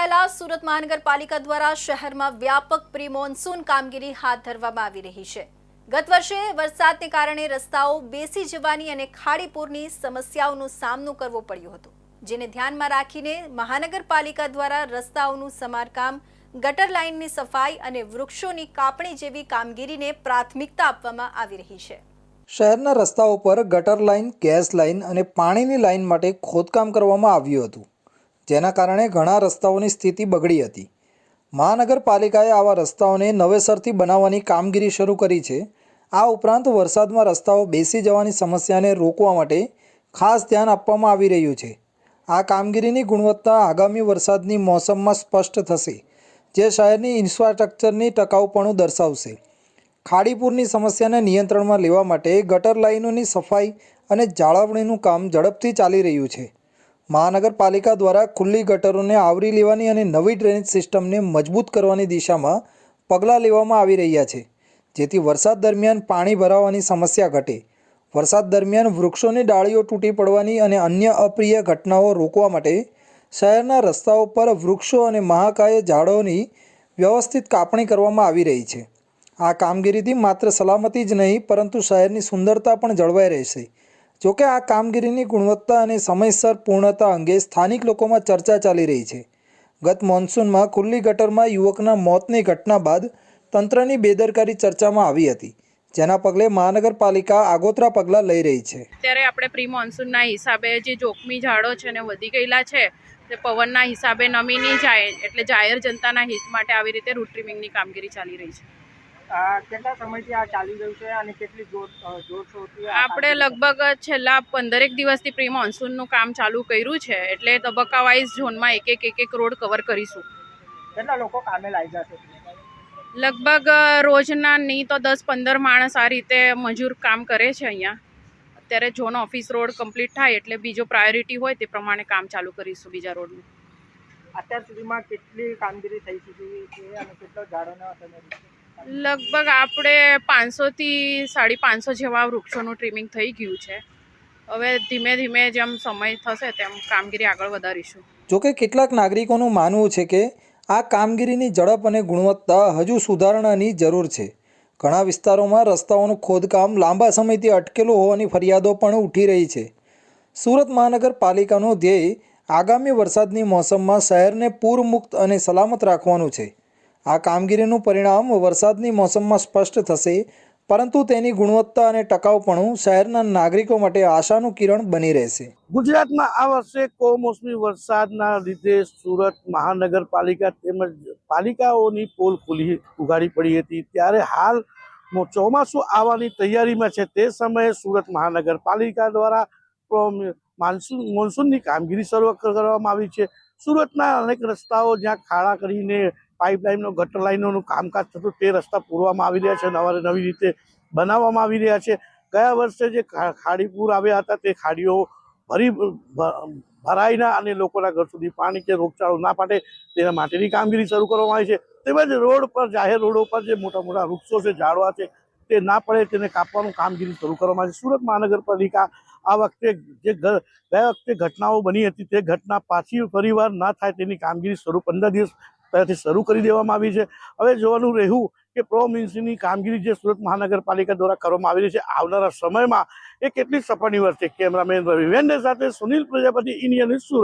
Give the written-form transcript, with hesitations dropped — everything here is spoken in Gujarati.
જોડાયેલા સુરત મહાનગરપાલિકા દ્વારા શહેરમાં વ્યાપક પ્રી મોન્સૂન કામગીરી હાથ ધરવામાં આવી રહી છે। ગત વર્ષે વરસાદને કારણે રસ્તાઓ બેસી જવાની અને ખાડીપૂરની સમસ્યાઓનો સામનો કરવો પડ્યો હતો, જેને ધ્યાનમાં રાખીને મહાનગરપાલિકા દ્વારા રસ્તાઓનું સમારકામ, ગટર લાઇનની સફાઈ અને વૃક્ષોની કાપણી જેવી કામગીરીને પ્રાથમિકતા આપવામાં આવી રહી છે। શહેરના રસ્તાઓ પર ગટર લાઇન, ગેસ લાઇન અને પાણીની લાઇન માટે ખોદકામ કરવામાં આવ્યું હતું, જેના કારણે ઘણા રસ્તાઓની સ્થિતિ બગડી હતી। મહાનગરપાલિકાએ આવા રસ્તાઓને નવેસરથી બનાવવાની કામગીરી શરૂ કરી છે। આ ઉપરાંત વરસાદમાં રસ્તાઓ બેસી જવાની સમસ્યાને રોકવા માટે ખાસ ધ્યાન આપવામાં આવી રહ્યું છે। આ કામગીરીની ગુણવત્તા આગામી વરસાદની મોસમમાં સ્પષ્ટ થશે, જે શહેરની ઇન્ફ્રાસ્ટ્રક્ચરની ટકાઉપણું દર્શાવશે। ખાડીપૂરની સમસ્યાને નિયંત્રણમાં લેવા માટે ગટર લાઇનોની સફાઈ અને જાળવણીનું કામ ઝડપથી ચાલી રહ્યું છે। મહાનગરપાલિકા દ્વારા ખુલ્લી ગટરોને આવરી લેવાની અને નવી ડ્રેનેજ સિસ્ટમને મજબૂત કરવાની દિશામાં પગલાં લેવામાં આવી રહ્યા છે, જેથી વરસાદ દરમિયાન પાણી ભરાવાની સમસ્યા ઘટે। વરસાદ દરમિયાન વૃક્ષોની ડાળીઓ તૂટી પડવાની અને અન્ય અપ્રિય ઘટનાઓ રોકવા માટે શહેરના રસ્તાઓ પર વૃક્ષો અને મહાકાય ઝાડોની વ્યવસ્થિત કાપણી કરવામાં આવી રહી છે। આ કામગીરીથી માત્ર સલામતી જ નહીં, પરંતુ શહેરની સુંદરતા પણ જળવાઈ રહેશે। જોકે આ કામગીરીની ગુણવત્તા અને સમયસર પૂર્ણતા અંગે સ્થાનિક લોકોમાં ચર્ચા ચાલી રહી છે। ગત મોન્સૂનમાં ખુલ્લી ગટરમાં યુવકના મોતની ઘટના બાદ તંત્રની બેદરકારી ચર્ચામાં આવી હતી, જેના પગલે મહાનગરપાલિકા આગોતરા પગલાં લઈ રહી છે। અત્યારે આપણે પ્રી મોન્સૂનના હિસાબે જે જોખમી ઝાડો છે ને વધી ગયેલા છે, તે પવનના હિસાબે નમી નહીં જાય, એટલે જાહેર જનતાના હિત માટે આવી રીતે રૂટ ટ્રીમિંગની કામગીરી ચાલી રહી છે। કેટલા સમયથી આ ચાલી રહ્યું છે અને કેટલી જોરશોરથી આપણે લગભગ છેલ્લા 15 દિવસથી પ્રી મોન્સૂનનું કામ ચાલુ કર્યું છે, એટલે તબક્કા વાઇઝ ઝોનમાં એક રોડ કવર કરીશું। કેટલા લોકો કામે લાગ્યા છે? લગભગ રોજના નહીં તો 10-15 માણસ આ રીતે મજૂર કામ કરે છે અહીંયા। અત્યારે ઝોન ઓફિસ રોડ કમ્પ્લીટ થાય એટલે બીજો પ્રાયોરિટી હોય તે પ્રમાણે કામ ચાલુ કરીશું બીજા રોડનું। અત્યાર સુધીમાં કેટલી કામગીરી થઈ ચૂકી છે અને કેટલો ઝાડોના તમે? લગભગ આપણે 500 થી 550 જેવા વૃક્ષોનું ટ્રીમિંગ થઈ ગયું છે। હવે ધીમે ધીમે જેમ સમય થશે તેમ કામગીરી આગળ વધારીશું। જોકે કેટલાક નાગરિકોનું માનવું છે કે આ કામગીરીની ઝડપ અને ગુણવત્તા હજુ સુધારણાની જરૂર છે। ઘણા વિસ્તારોમાં રસ્તાઓનું ખોદકામ લાંબા સમયથી અટકેલું હોવાની ફરિયાદો પણ ઉઠી રહી છે। સુરત મહાનગરપાલિકાનું ધ્યેય આગામી વરસાદની મોસમમાં શહેરને પૂરમુક્ત અને સલામત રાખવાનું છે। આ કામગીરીનું પરિણામ વરસાદની મોસમમાં સ્પષ્ટ થશે, પરંતુ તેની ગુણવત્તા અને ટકાઉપણું શહેરના નાગરિકો માટે આશાનું કિરણ બની રહેશે। ગુજરાતમાં આ વર્ષે કમોસમી વરસાદના લીધે સુરત મહાનગરપાલિકા તેમજ પાલિકાઓની પોલ ઉઘાડી પડી હતી, ત્યારે હાલ ચોમાસું આવવાની તૈયારીમાં છે। તે સમયે સુરત મહાનગરપાલિકા દ્વારા મોન્સૂનની કામગીરી શરૂ કરવામાં આવી છે। સુરતના અનેક રસ્તાઓ જ્યાં ખાડા કરીને પાઇપલાઇનનો, ગટર લાઇનોનું કામકાજ થતું, તે રસ્તા પૂરવામાં આવી રહ્યા છે, નવી રીતે બનાવવામાં આવી રહ્યા છે। ગયા વર્ષે જે ખાડીપૂર આવ્યા હતા, તે ખાડીઓ ભરાઈના અને લોકોના ઘર સુધી પાણી કે રોગચાળો ના પાટે તેના માટેની કામગીરી શરૂ કરવામાં આવી છે। તેમજ રોડ પર, જાહેર રોડો પર જે મોટા મોટા વૃક્ષો છે, ઝાડવા છે, તે ના પડે તેને કાપવાનું કામગીરી શરૂ કરવામાં આવી છે। સુરત મહાનગરપાલિકા આ વખતે ગયા વખતે ઘટનાઓ બની હતી, તે ઘટના પાછી ફરીવાર ના થાય તેની કામગીરી 15 દિવસ પહેલાથી શરૂ કરી દેવામાં આવી છે। હવે જોવાનું રહ્યું કે પ્રો મોન્સૂનની કામગીરી જે સુરત મહાનગરપાલિકા દ્વારા કરવામાં આવી રહી છે, આવનારા સમયમાં એ કેટલી સફળ નીવડશે। કેમેરામેન રવિ વેન્ડે સાથે સુનિલ પ્રજાપતિ, ઇન્ડિયા ન્યૂઝ, સુરત।